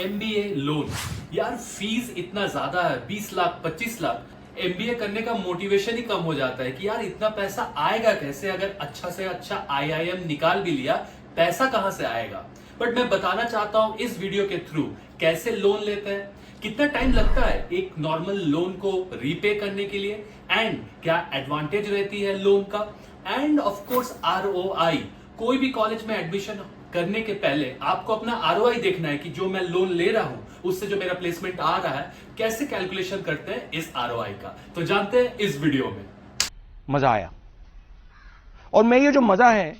MBA loan, यार fees इतना ज्यादा है, 20 लाख 25 लाख। एमबीए करने का मोटिवेशन ही कम हो जाता है कि यार इतना पैसा आएगा कैसे, अगर अच्छा से अच्छा आईआईएम निकाल भी लिया पैसा कहां से आएगा। बट मैं बताना चाहता हूं इस वीडियो के थ्रू कैसे लोन लेते हैं, कितना टाइम लगता है एक नॉर्मल लोन को रीपे करने के लिए, एंड क्या एडवांटेज रहती है लोन का, एंड ऑफ कोर्स आरओआई। कोई भी कॉलेज में एडमिशन करने के पहले आपको अपना आरओआई देखना है कि जो मैं लोन ले रहा हूं उससे जो मेरा प्लेसमेंट आ रहा है, कैसे कैलकुलेशन करते हैं इस आरओआई का, तो जानते हैं इस वीडियो में। मजा आया, और मैं ये जो मजा है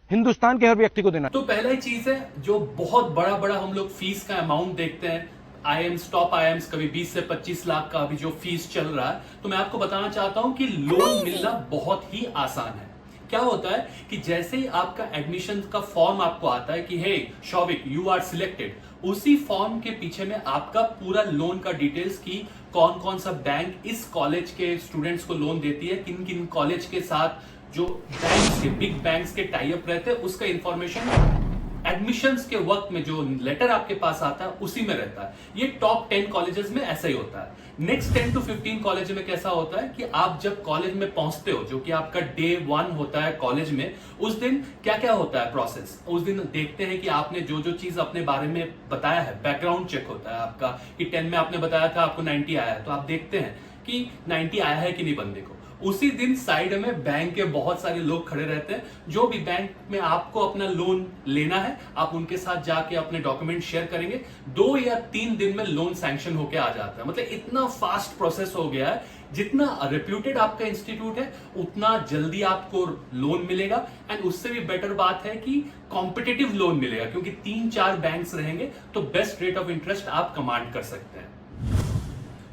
हिंदुस्तान के हर व्यक्ति को देना। तो पहला ही चीज है, जो बहुत बड़ा बड़ा हम लोग फीस का अमाउंट देखते हैं, आईएम्स टॉप आईएम्स कभी 20 से 25 लाख का अभी जो फीस चल रहा है, तो मैं आपको बताना चाहता हूं कि लोन मिलना बहुत ही आसान है। क्या होता है कि जैसे ही आपका एडमिशन का फॉर्म आपको आता है कि हे शौविक यू आर सिलेक्टेड, उसी फॉर्म के पीछे में आपका पूरा लोन का डिटेल्स की कौन कौन सा बैंक इस कॉलेज के स्टूडेंट्स को लोन देती है, किन किन कॉलेज के साथ जो बैंक्स के बिग बैंक्स के टाई अप रहते हैं, उसका इंफॉर्मेशन एडमिशंस के वक्त में जो लेटर आपके पास आता है उसी में रहता है। ये टॉप 10 कॉलेजेस में ऐसा ही होता है। नेक्स्ट 10 to 15 कॉलेज में कैसा होता है कि आप जब कॉलेज में पहुंचते हो, जो कि आपका डे 1 होता है कॉलेज में, उस दिन क्या क्या होता है प्रोसेस, उस दिन देखते हैं कि आपने जो जो चीज अपने बारे में बताया है, बैकग्राउंड चेक होता है आपका, कि 10 में आपने बताया था आपको 90 आया है, तो आप देखते हैं कि 90 आया है कि नहीं बंदे को। उसी दिन साइड में बैंक के बहुत सारे लोग खड़े रहते हैं, जो भी बैंक में आपको अपना लोन लेना है आप उनके साथ जाके अपने डॉक्यूमेंट शेयर करेंगे, 2 या 3 दिन में लोन सैंक्शन होके आ जाता है। मतलब इतना फास्ट प्रोसेस हो गया है, जितना रेप्यूटेड आपका इंस्टीट्यूट है उतना जल्दी आपको लोन मिलेगा, एंड उससे भी बेटर बात है कि कॉम्पिटिटिव लोन मिलेगा, क्योंकि 3-4 बैंक्स रहेंगे तो बेस्ट रेट ऑफ इंटरेस्ट आप कमांड कर सकते हैं।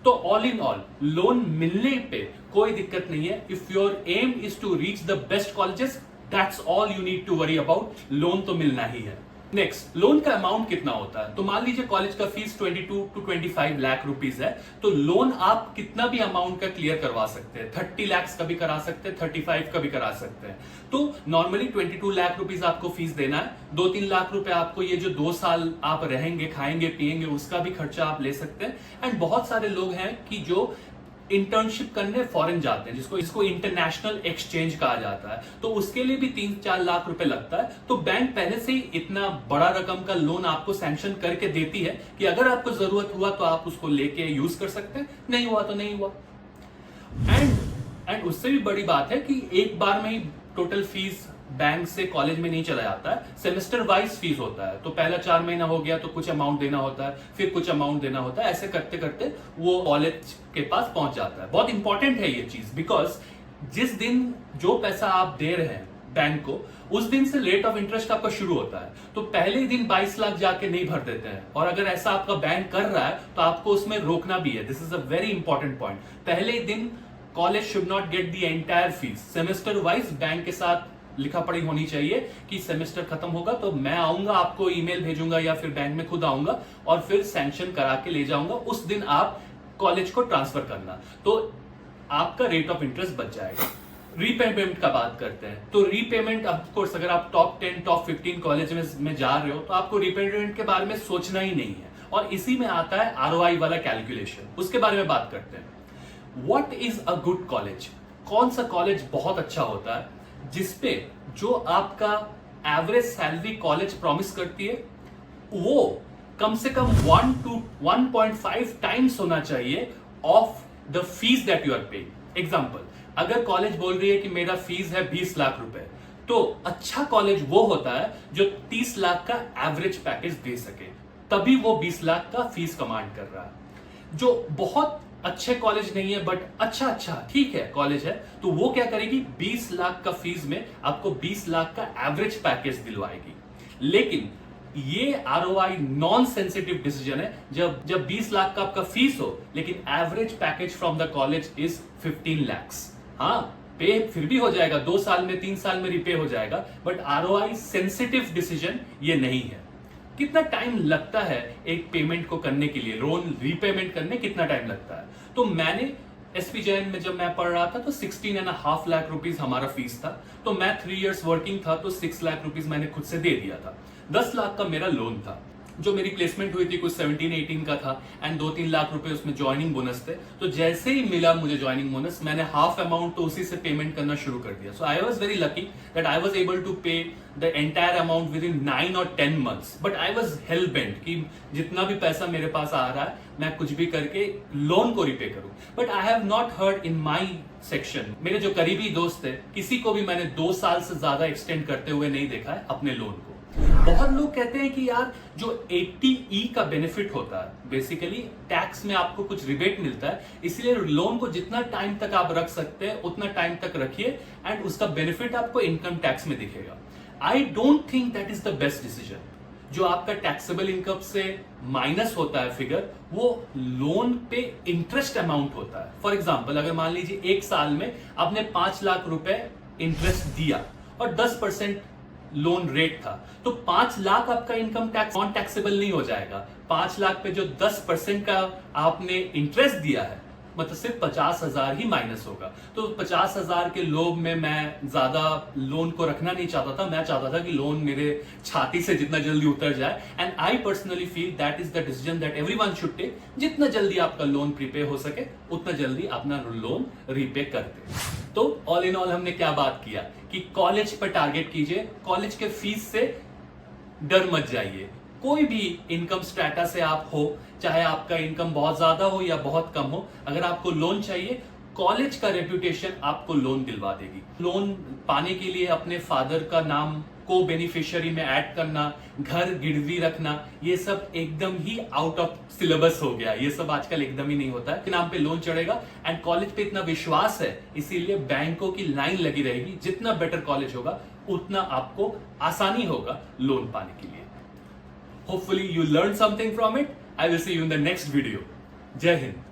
तो ऑल इन ऑल लोन मिलने पे कोई दिक्कत नहीं है। If your aim is to reach the best colleges, that's all you need to worry about, loan तो मिलना ही है। नेक्स्ट, लोन का अमाउंट कितना होता है, तो मान लीजिए कॉलेज का फीस 22 to 25 लाख रुपीस है, तो लोन आप कितना भी अमाउंट का क्लियर करवा सकते हैं, 30 लाख का भी करा सकते हैं, 35 का भी करा सकते हैं। तो नॉर्मली 22 लाख रुपीस आपको फीस देना है, 2-3 लाख रुपए आपको ये जो 2 साल आप रहेंगे खाएंगे पिएंगे उसका भी खर्चा आप ले सकते हैं। एंड बहुत सारे लोग हैं कि जो इंटर्नशिप करने फॉरेन जाते हैं, जिसको इंटरनेशनल एक्सचेंज कहा जाता है, तो उसके लिए भी 3-4 लाख रुपए लगता है। तो बैंक पहले से ही इतना बड़ा रकम का लोन आपको सैंक्शन करके देती है कि अगर आपको जरूरत हुआ तो आप उसको लेके यूज कर सकते हैं, नहीं हुआ तो नहीं हुआ। एंड उससे भी बड़ी बात है कि एक बार में ही टोटल फीस बैंक से कॉलेज में नहीं चला जाता है, सेमेस्टर वाइज फीस होता है। तो पहला 4 महीना हो गया तो कुछ अमाउंट देना होता है, फिर कुछ अमाउंट देना होता है, ऐसे करते करते वो कॉलेज के पास पहुंच जाता है। बहुत इंपॉर्टेंट है ये चीज, बिकॉज जिस दिन जो पैसा आप दे रहे हैं बैंक को, उस दिन से रेट ऑफ इंटरेस्ट आपका शुरू होता है। तो पहले ही दिन 22 लाख जाके नहीं भर देते हैं, और अगर ऐसा आपका बैंक कर रहा है तो आपको उसमें रोकना भी है। This is a very important point. पहले ही दिन college should not get the entire fees. Semester wise bank के साथ लिखा पढ़ी होनी चाहिए कि सेमेस्टर खत्म होगा तो मैं आऊंगा, आपको ईमेल भेजूंगा या फिर बैंक में खुद आऊंगा और फिर सैंक्शन करा के ले जाऊंगा, उस दिन आप कॉलेज को ट्रांसफर करना, तो आपका रेट ऑफ इंटरेस्ट बच जाएगा। रीपेमेंट का बात करते हैं, तो रीपेमेंट ऑफ कोर्स अगर आप टॉप 10 टॉप 15 कॉलेज में जा रहे हो तो आपको रीपेमेंट के बारे में सोचना ही नहीं है, और इसी में आता है आरओआई वाला कैलकुलेशन। उसके बारे में बात करते हैं। What is a good college, कौन सा कॉलेज बहुत अच्छा होता है जिसपे जो आपका एवरेज सैलरी कॉलेज प्रॉमिस करती है वो कम से कम 1 to 1.5 टाइम्स होना चाहिए of the fees that you are paying. Example, अगर कॉलेज बोल रही है कि मेरा फीस है 20 लाख रुपए, तो अच्छा कॉलेज वो होता है जो 30 लाख का एवरेज पैकेज दे सके, तभी वो 20 लाख का फीस कमांड कर रहा है। जो बहुत अच्छे कॉलेज नहीं है बट अच्छा ठीक है कॉलेज है, तो वो क्या करेगी, 20 लाख का फीस में आपको 20 लाख का एवरेज पैकेज दिलवाएगी। लेकिन ये आरओआई नॉन सेंसिटिव डिसीजन है जब 20 लाख का आपका फीस हो लेकिन average package from the college is 15 lakhs। हाँ, पे फिर भी हो जाएगा, 2 साल में 3 साल में रिपे हो जाएगा, बट आरओआई सेंसिटिव डिसीजन ये नहीं है। कितना टाइम लगता है एक पेमेंट को करने के लिए, लोन रीपेमेंट करने कितना टाइम लगता है, तो मैंने एसपी जैन में जब मैं पढ़ रहा था तो 16.5 लाख रुपीस हमारा फीस था, तो मैं 3 years वर्किंग था तो 6 लाख रुपीस मैंने खुद से दे दिया था, 10 लाख का मेरा लोन था। जो मेरी प्लेसमेंट हुई थी कुछ 17-18 का था एंड 2-3 लाख रुपए उसमें ज्वाइनिंग बोनस थे। तो जैसे ही मिला मुझे ज्वाइनिंग बोनस, मैंने हाफ अमाउंट तो उसी से पेमेंट करना शुरू कर दिया। So I was very lucky that I was able to pay the entire amount within 9 और 10 months. But I was hell bent कि जितना भी पैसा मेरे पास आ रहा है मैं कुछ भी करके लोन को रिपे करूं। But I have not heard in my section, मेरे जो करीबी दोस्त है किसी को भी मैंने 2 साल से ज्यादा एक्सटेंड करते हुए नहीं देखा है अपने लोन को। बहुत लोग कहते हैं कि यार जो 80E का बेनिफिट होता है, बेसिकली टैक्स में आपको कुछ रिबेट मिलता है, इसलिए लोन को जितना टाइम तक आप रख सकते हैं उतना टाइम तक रखिए एंड उसका बेनिफिट आपको इनकम टैक्स में दिखेगा। I don't think that is the best decision. जो आपका टैक्सेबल इनकम से माइनस होता है फिगर, वो लोन पे इंटरेस्ट अमाउंट होता है। फॉर एग्जाम्पल, अगर मान लीजिए 1 साल में आपने 5 लाख रुपए इंटरेस्ट दिया और 10% लोन रेट था, तो 5 लाख आपका इनकम टैक्स नॉन टैक्सेबल नहीं हो जाएगा। 5 लाख पे जो 10% का आपने इंटरेस्ट दिया है, मतलब सिर्फ 50,000 ही माइनस होगा। तो 50,000 के लोभ में मैं ज्यादा लोन को रखना नहीं चाहता था। मैं चाहता था कि लोन मेरे छाती से जितना जल्दी उतर जाए and I personally feel that is the decision that everyone should take. जितना जल्दी आपका लोन प्रीपे हो सके उतना जल्दी अपना लोन रीपे करते। तो ऑल इन ऑल हमने क्या बात किया कि कॉलेज पर टारगेट कीजिए, कॉलेज के फीस से डर मत जाइए। कोई भी इनकम स्ट्रेटा से आप हो, चाहे आपका इनकम बहुत ज्यादा हो या बहुत कम हो, अगर आपको लोन चाहिए, कॉलेज का रेपुटेशन आपको लोन दिलवा देगी। लोन पाने के लिए अपने फादर का नाम को बेनिफिशियरी में ऐड करना, घर गिरवी रखना, ये सब एकदम ही आउट ऑफ सिलेबस हो गया। ये सब आजकल एकदम ही नहीं होता है। नाम पे लोन चढ़ेगा एंड कॉलेज पे इतना विश्वास है, इसीलिए बैंकों की लाइन लगी रहेगी। जितना बेटर कॉलेज होगा उतना आपको आसानी होगा लोन पाने के लिए। Hopefully you learned something from it. I will see you in the next video. Jai Hind.